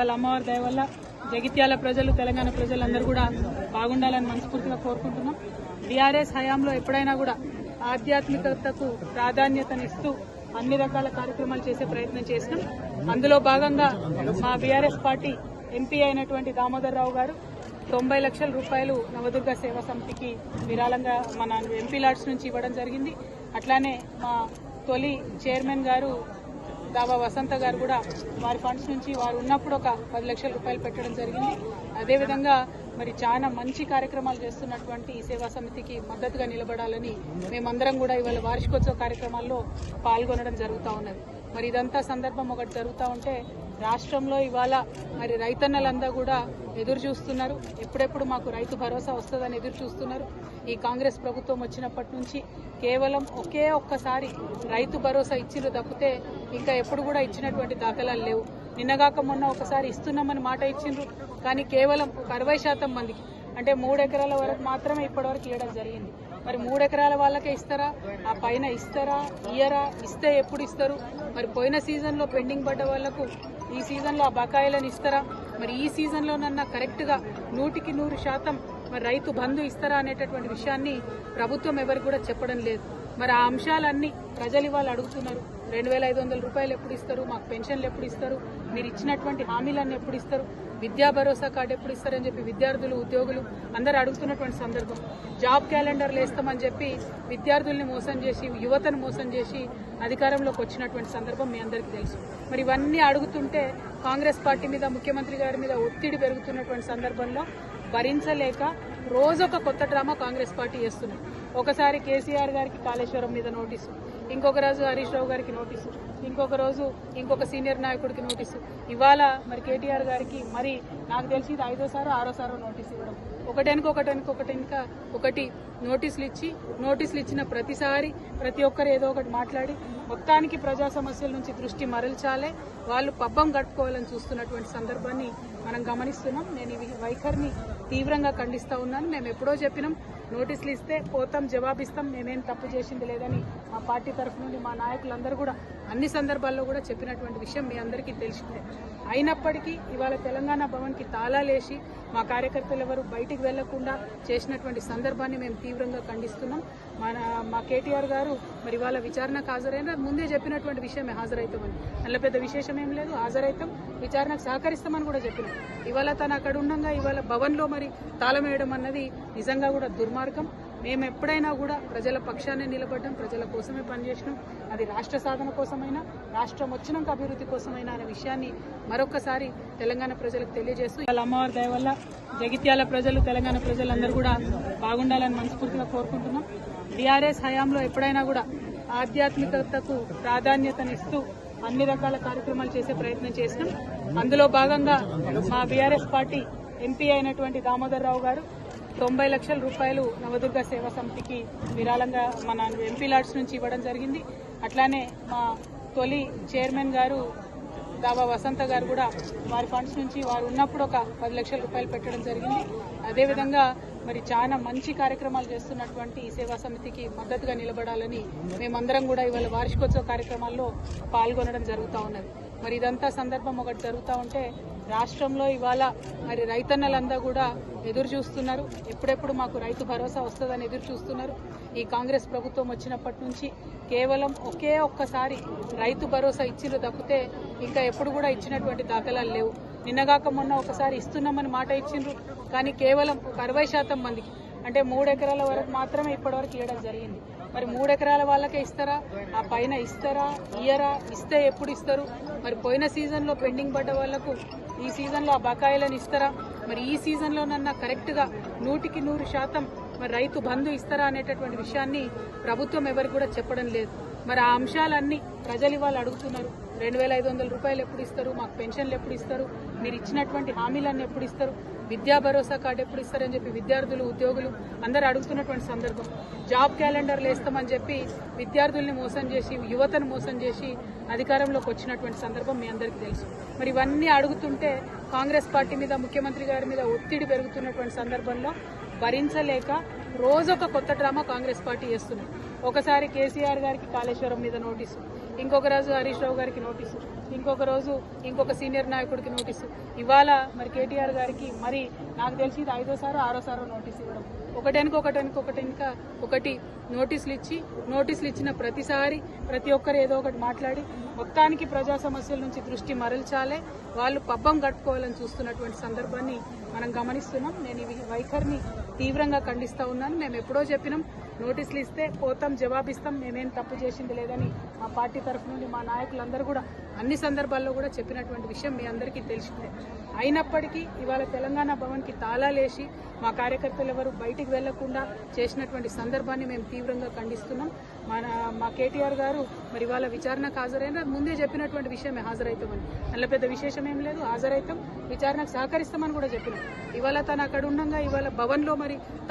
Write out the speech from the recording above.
అమ్మవారి దయ వల్ల జగిత్యాల ప్రజలు తెలంగాణ ప్రజలందరూ కూడా బాగుండాలని మనస్ఫూర్తిగా కోరుకుంటున్నాం. బీఆర్ఎస్ హయాంలో ఎప్పుడైనా కూడా ఆధ్యాత్మికతకు ప్రాధాన్యతనిస్తూ అన్ని రకాల కార్యక్రమాలు చేసే ప్రయత్నం చేసినాం. అందులో భాగంగా మా బీఆర్ఎస్ పార్టీ ఎంపీ అయినటువంటి దామోదర్ రావు గారు 90 లక్షల రూపాయలు నవదుర్గ సేవా సమితికి విరాళంగా మన ఎంపీ లాడ్స్ నుంచి ఇవ్వడం జరిగింది. అట్లానే మా తొలి చైర్మన్ గారు దావా వసంత గారు కూడా వారి ఫండ్స్ నుంచి వారు ఉన్నప్పుడు ఒక 10 లక్షల రూపాయలు పెట్టడం జరిగింది. అదేవిధంగా మరి చాలా మంచి కార్యక్రమాలు చేస్తున్నటువంటి ఈ సేవా సమితికి మద్దతుగా నిలబడాలని మేమందరం కూడా ఇవాళ వార్షికోత్సవ కార్యక్రమాల్లో పాల్గొనడం జరుగుతూ ఉన్నది. మరి ఇదంతా సందర్భం ఒకటి జరుగుతూ ఉంటే రాష్ట్రంలో ఇవాళ మరి రైతన్నలంతా కూడా ఎదురు చూస్తున్నారు. ఎప్పుడెప్పుడు మాకు రైతు భరోసా వస్తుందని ఎదురు చూస్తున్నారు. ఈ కాంగ్రెస్ ప్రభుత్వం వచ్చినప్పటి నుంచి కేవలం ఒక్కసారి రైతు భరోసా ఇచ్చిరు తప్పితే ఇంకా ఎప్పుడు కూడా ఇచ్చినటువంటి దాఖలాలు లేవు. నిన్నగాక మొన్న ఒకసారి ఇస్తున్నామని మాట ఇచ్చిండ్రు, కానీ కేవలం 60% మందికి అంటే 3 ఎకరాల వరకు మాత్రమే ఇప్పటివరకు ఇవ్వడం జరిగింది. మరి 3 ఎకరాల వాళ్ళకే ఇస్తారా, ఆ పైన ఇస్తారా, ఇయ్యరా, ఇస్తే ఎప్పుడు ఇస్తారు? మరి పోయిన సీజన్లో పెండింగ్ పడ్డ వాళ్లకు ఈ సీజన్లో ఆ బకాయిలను ఇస్తారా? మరి ఈ సీజన్లోనన్నా కరెక్ట్గా 100% మరి రైతు బంధు ఇస్తారా అనేటటువంటి విషయాన్ని ప్రభుత్వం ఎవరికి కూడా చెప్పడం లేదు. మరి ఆ అంశాలన్నీ ప్రజలు ఇవాళ అడుగుతున్నారు. 2500 రూపాయలు ఎప్పుడు ఇస్తారు, మాకు పెన్షన్లు ఎప్పుడు ఇస్తారు, మీరు ఇచ్చినటువంటి హామీలన్నీ ఎప్పుడు ఇస్తారు, విద్యా భరోసా కార్డు ఎప్పుడు ఇస్తారని చెప్పి విద్యార్థులు ఉద్యోగులు అందరూ అడుగుతున్నటువంటి సందర్భం. జాబ్ క్యాలెండర్లు వేస్తామని చెప్పి విద్యార్థుల్ని మోసం చేసి యువతను మోసం చేసి అధికారంలోకి వచ్చినటువంటి సందర్భం మీ అందరికీ తెలుసు. మరి ఇవన్నీ అడుగుతుంటే కాంగ్రెస్ పార్టీ మీద ముఖ్యమంత్రి గారి మీద ఒత్తిడి పెరుగుతున్నటువంటి సందర్భంలో భరించలేక రోజొక కొత్త డ్రామా కాంగ్రెస్ పార్టీ చేస్తున్నారు. ఒకసారి కేసీఆర్ గారికి కాళేశ్వరం మీద నోటీసు, ఇంకొక రోజు హరీష్ రావు గారికి నోటీసు, ఇంకొక రోజు ఇంకొక సీనియర్ నాయకుడికి నోటీసు, ఇవాళ మరి కేటీఆర్ గారికి మరి నాకు తెలిసి ఇది 5వ 6వ నోటీసు ఇవ్వడం, ఒకటి నోటీసులు ఇచ్చిన ప్రతిసారి ప్రతి ఒక్కరు ఏదో ఒకటి మాట్లాడి మొత్తానికి ప్రజా సమస్యల నుంచి దృష్టి మరల్చాలే, వాళ్ళు పబ్బం గడుపుకోవాలని చూస్తున్నటువంటి సందర్భాన్ని మనం గమనిస్తున్నాం. నేను ఈ వైఖరిని తీవ్రంగా ఖండిస్తా ఉన్నాను. మేము ఎప్పుడో చెప్పినాం, నోటీసులు ఇస్తే పోతాం, జవాబిస్తాం, మేమేం తప్పు చేసింది లేదని మా పార్టీ తరఫు నుండి మా నాయకులందరూ కూడా అన్ని సందర్భాల్లో కూడా చెప్పినటువంటి విషయం మీ అందరికీ తెలిసిందే. అయినప్పటికీ ఇవాళ తెలంగాణ భవన్కి తాళాలేసి మా కార్యకర్తలు ఎవరు బయటికి వెళ్లకుండా చేసినటువంటి సందర్భాన్ని మేము తీవ్రంగా ఖండిస్తున్నాం. మా కేటీఆర్ గారు మరి ఇవాళ విచారణకు హాజరైన ముందే చెప్పినటువంటి విషయమే, హాజరైతామని. అందులో పెద్ద విశేషం ఏం లేదు, హాజరైతాం, విచారణకు సహకరిస్తామని కూడా చెప్పినాం. ఇవాళ తను అక్కడ ఉండగా ఇవాళ భవన్లో మరి తాళం వేయడం అన్నది నిజంగా కూడా దుర్మార్గం. మేము ఎప్పుడైనా కూడా ప్రజల పక్షానే నిలబడ్డాం, ప్రజల కోసమే పనిచేసినాం. అది రాష్ట్ర సాధన కోసమైనా, రాష్ట్రం వచ్చినాక అభివృద్ధి కోసమైనా అనే విషయాన్ని మరొకసారి తెలంగాణ ప్రజలకు తెలియజేస్తూ అమ్మవారి దయ వల్ల జగిత్యాల ప్రజలు తెలంగాణ ప్రజలందరూ కూడా బాగుండాలని మనస్ఫూర్తిగా కోరుకుంటున్నాం. బీఆర్ఎస్ హయాంలో ఎప్పుడైనా కూడా ఆధ్యాత్మికతకు ప్రాధాన్యతనిస్తూ అన్ని రకాల కార్యక్రమాలు చేసే ప్రయత్నం చేసినాం. అందులో భాగంగా మా బీఆర్ఎస్ పార్టీ ఎంపీ అయినటువంటి దామోదర్ రావు గారు 90 లక్షల రూపాయలు నవదుర్గ సేవా సమితికి విరాళంగా మన ఎంపీ లాడ్స్ నుంచి ఇవ్వడం జరిగింది. అట్లానే మా తొలి చైర్మన్ గారు దావా వసంత గారు కూడా వారి ఫండ్స్ నుంచి వారు ఉన్నప్పుడు ఒక 10 లక్షల రూపాయలు పెట్టడం జరిగింది. అదేవిధంగా మరి చాలా మంచి కార్యక్రమాలు చేస్తున్నటువంటి ఈ సేవా సమితికి మద్దతుగా నిలబడాలని మేమందరం కూడా ఇవాళ వార్షికోత్సవ కార్యక్రమాల్లో పాల్గొనడం జరుగుతూ ఉన్నది. మరి ఇదంతా సందర్భం ఒకటి జరుగుతూ ఉంటే రాష్ట్రంలో ఇవాళ మరి రైతన్నలంతా కూడా ఎదురు చూస్తున్నారు. ఎప్పుడెప్పుడు మాకు రైతు భరోసా వస్తుందని ఎదురు చూస్తున్నారు. ఈ కాంగ్రెస్ ప్రభుత్వం వచ్చినప్పటి నుంచి కేవలం ఒక్కసారి రైతు భరోసా ఇచ్చిరు తప్పితే ఇంకా ఎప్పుడు కూడా ఇచ్చినటువంటి దాఖలాలు లేవు. నిన్నగాక మొన్న ఒకసారి ఇస్తున్నామని మాట ఇచ్చిండ్రు, కానీ కేవలం 60% మందికి అంటే 3 ఎకరాల వరకు మాత్రమే ఇప్పటివరకు ఇవ్వడం జరిగింది. మరి 3 ఎకరాల వాళ్ళకే ఇస్తారా, ఆ పైన ఇస్తారా, ఇయ్యరా, ఇస్తే ఎప్పుడు ఇస్తారు? మరి పోయిన సీజన్లో పెండింగ్ పడ్డ వాళ్లకు ఈ సీజన్లో ఆ బకాయిలను ఇస్తారా? మరి ఈ సీజన్లోనన్నా కరెక్ట్గా 100% మరి రైతు బంధు ఇస్తారా అనేటటువంటి విషయాన్ని ప్రభుత్వం ఎవరికి కూడా చెప్పడం లేదు. మరి ఆ అంశాలన్నీ ప్రజలు ఇవాళ అడుగుతున్నారు. 2500 రూపాయలు ఎప్పుడు ఇస్తారు, మాకు పెన్షన్లు ఎప్పుడు ఇస్తారు, మీరు ఇచ్చినటువంటి హామీలన్నీ ఎప్పుడు ఇస్తారు, విద్యా భరోసా కార్డు ఎప్పుడు ఇస్తారని చెప్పి విద్యార్థులు ఉద్యోగులు అందరూ అడుగుతున్నటువంటి సందర్భం. జాబ్ క్యాలెండర్లు వేస్తామని చెప్పి విద్యార్థుల్ని మోసం చేసి యువతను మోసం చేసి అధికారంలోకి వచ్చినటువంటి సందర్భం మీ అందరికీ తెలుసు. మరి ఇవన్నీ అడుగుతుంటే కాంగ్రెస్ పార్టీ మీద ముఖ్యమంత్రి గారి మీద ఒత్తిడి పెరుగుతున్నటువంటి సందర్భంలో భరించలేక రోజొక కొత్త డ్రామా కాంగ్రెస్ పార్టీ చేస్తున్నారు. ఒకసారి కేసీఆర్ గారికి కాళేశ్వరం మీద నోటీసు, ఇంకొక రోజు హరీష్ రావు గారికి నోటీసు, ఇంకొక రోజు ఇంకొక సీనియర్ నాయకుడికి నోటీసు. ఇవాళ మరి కేటీఆర్ గారికి మరి నాకు తెలిసి ఇది 5వ 6వ నోటీసు ఇవ్వడం, ఒకటి నోటీసులు ఇచ్చిన ప్రతిసారి ప్రతి ఒక్కరు ఏదో ఒకటి మాట్లాడి మొత్తానికి ప్రజా సమస్యల నుంచి దృష్టి మరల్చాలే, వాళ్ళు పబ్బం గట్టుకోవాలని చూస్తున్నటువంటి సందర్భాన్ని మనం గమనిస్తున్నాం. నేను ఈ వైఖరిని తీవ్రంగా ఖండిస్తా ఉన్నాను. మేము ఎప్పుడో చెప్పినాం, నోటీసులు ఇస్తే పోతాం, జవాబిస్తాం, మేమేం తప్పు చేసింది లేదని మా పార్టీ తరఫు నుండి మా నాయకులందరూ కూడా అన్ని సందర్భాల్లో కూడా చెప్పినటువంటి విషయం మీ అందరికీ తెలిసిందే. అయినప్పటికీ ఇవాళ తెలంగాణ భవన్కి తాళాలేసి మా కార్యకర్తలు ఎవరు బయటికి వెళ్లకుండా చేసినటువంటి సందర్భాన్ని మేము తీవ్రంగా ఖండిస్తున్నాం. మా కేటీఆర్ గారు మరి ఇవాళ విచారణకు హాజరైన ముందే చెప్పినటువంటి విషయమే, హాజరవుతామని. అందులో పెద్ద విశేషం ఏం లేదు, హాజరవుతాం, విచారణకు సహకరిస్తామని కూడా చెప్పినాం. ఇవాళ తను అక్కడ ఉండగా ఇవాళ భవన్లో మరి